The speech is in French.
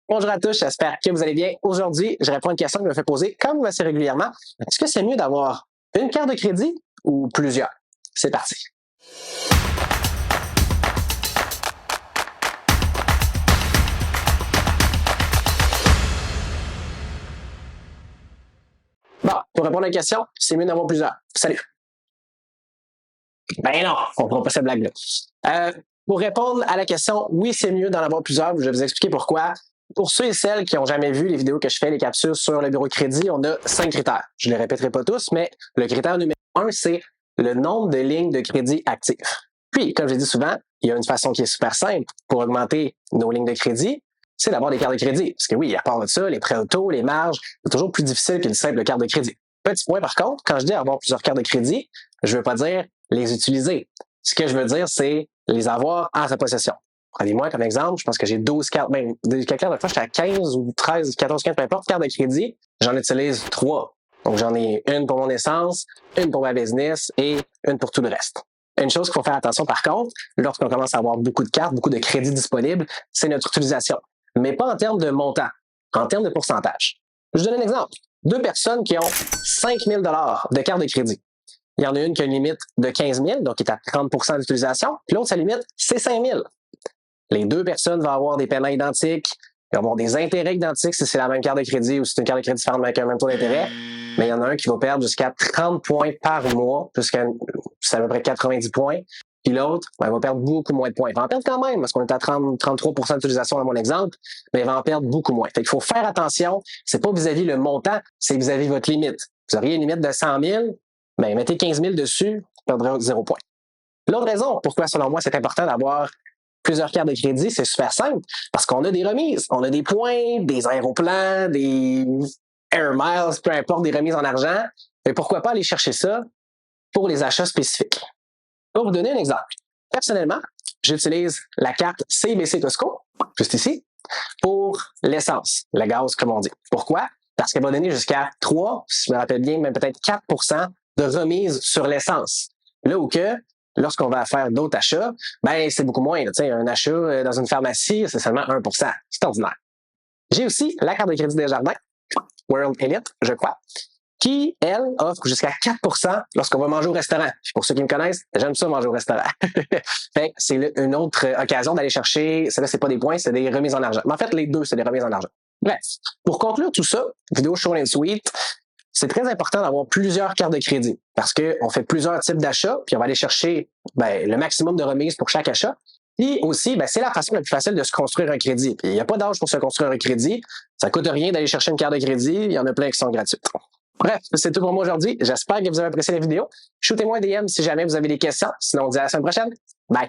Bonjour à tous, j'espère que vous allez bien. Aujourd'hui, je réponds à une question que je me fais poser comme assez régulièrement. Est-ce que c'est mieux d'avoir une carte de crédit ou plusieurs? C'est parti. Bon, pour répondre à la question, c'est mieux d'avoir plusieurs. Salut. Ben non, on ne prend pas cette blague-là. Pour répondre à la question, oui, c'est mieux d'en avoir plusieurs. Je vais vous expliquer pourquoi. Pour ceux et celles qui n'ont jamais vu les vidéos que je fais, les capsules sur le bureau de crédit, on a 5 critères. Je ne les répéterai pas tous, mais le critère numéro 1, c'est le nombre de lignes de crédit actives. Puis, comme je dis souvent, il y a une façon qui est super simple pour augmenter nos lignes de crédit, c'est d'avoir des cartes de crédit. Parce que oui, à part de ça, les prêts auto, les marges, c'est toujours plus difficile qu'une simple carte de crédit. Petit point par contre, quand je dis avoir plusieurs cartes de crédit, je ne veux pas dire les utiliser. Ce que je veux dire, c'est les avoir en sa possession. Prenez-moi comme exemple, je pense que j'ai 12 cartes, même quelqu'un de fois, j'étais à 15 ou 13, 14, 15, peu importe, cartes de crédit, j'en utilise 3. Donc j'en ai une pour mon essence, une pour ma business et une pour tout le reste. Une chose qu'il faut faire attention par contre, lorsqu'on commence à avoir beaucoup de cartes, beaucoup de crédits disponibles, c'est notre utilisation. Mais pas en termes de montant, en termes de pourcentage. Je vous donne un exemple. 2 personnes qui ont 5 000 $ de cartes de crédit. Il y en a une qui a une limite de 15 000, donc qui est à 30 % d'utilisation, puis l'autre, sa limite, c'est 5 000. Les 2 personnes vont avoir des paiements identiques, ils vont avoir des intérêts identiques si c'est la même carte de crédit ou si c'est une carte de crédit différente avec un même taux d'intérêt, mais il y en a un qui va perdre jusqu'à 30 points par mois, c'est à peu près 90 points, puis l'autre, il va perdre beaucoup moins de points. Il va en perdre quand même, parce qu'on est à 33 % d'utilisation dans mon exemple, mais il va en perdre beaucoup moins. Fait qu'il faut faire attention, c'est pas vis-à-vis le montant, c'est vis-à-vis votre limite. Vous auriez une limite de 100 000, ben, mettez 15 000 dessus, vous perdrez 0 point. L'autre raison pourquoi, selon moi, c'est important d'avoir plusieurs cartes de crédit, c'est super simple, parce qu'on a des remises. On a des points, des aéroplans, des air miles, peu importe, des remises en argent. Et pourquoi pas aller chercher ça pour les achats spécifiques? Pour vous donner un exemple. Personnellement, j'utilise la carte CIBC Costco, juste ici, pour l'essence, le gaz, comme on dit. Pourquoi? Parce qu'elle va donner jusqu'à 3, si je me rappelle bien, même peut-être 4 % de remise sur l'essence. Là où que, lorsqu'on va faire d'autres achats, ben c'est beaucoup moins. Un achat dans une pharmacie, c'est seulement 1 %. C'est ordinaire. J'ai aussi la carte de crédit Desjardins, World Elite, je crois, qui, elle, offre jusqu'à 4 % lorsqu'on va manger au restaurant. Pour ceux qui me connaissent, j'aime ça manger au restaurant. Fait, c'est une autre occasion d'aller chercher, celle-là, c'est pas des points, c'est des remises en argent. Mais en fait, les deux, c'est des remises en argent. Bref, pour conclure tout ça, vidéo short and sweet, c'est très important d'avoir plusieurs cartes de crédit parce qu'on fait plusieurs types d'achats, puis on va aller chercher le maximum de remises pour chaque achat. Puis aussi, c'est la façon la plus facile de se construire un crédit. Puis il n'y a pas d'âge pour se construire un crédit. Ça coûte rien d'aller chercher une carte de crédit. Il y en a plein qui sont gratuites. Bref, c'est tout pour moi aujourd'hui. J'espère que vous avez apprécié la vidéo. Shootez-moi un DM si jamais vous avez des questions. Sinon, on se dit à la semaine prochaine. Bye!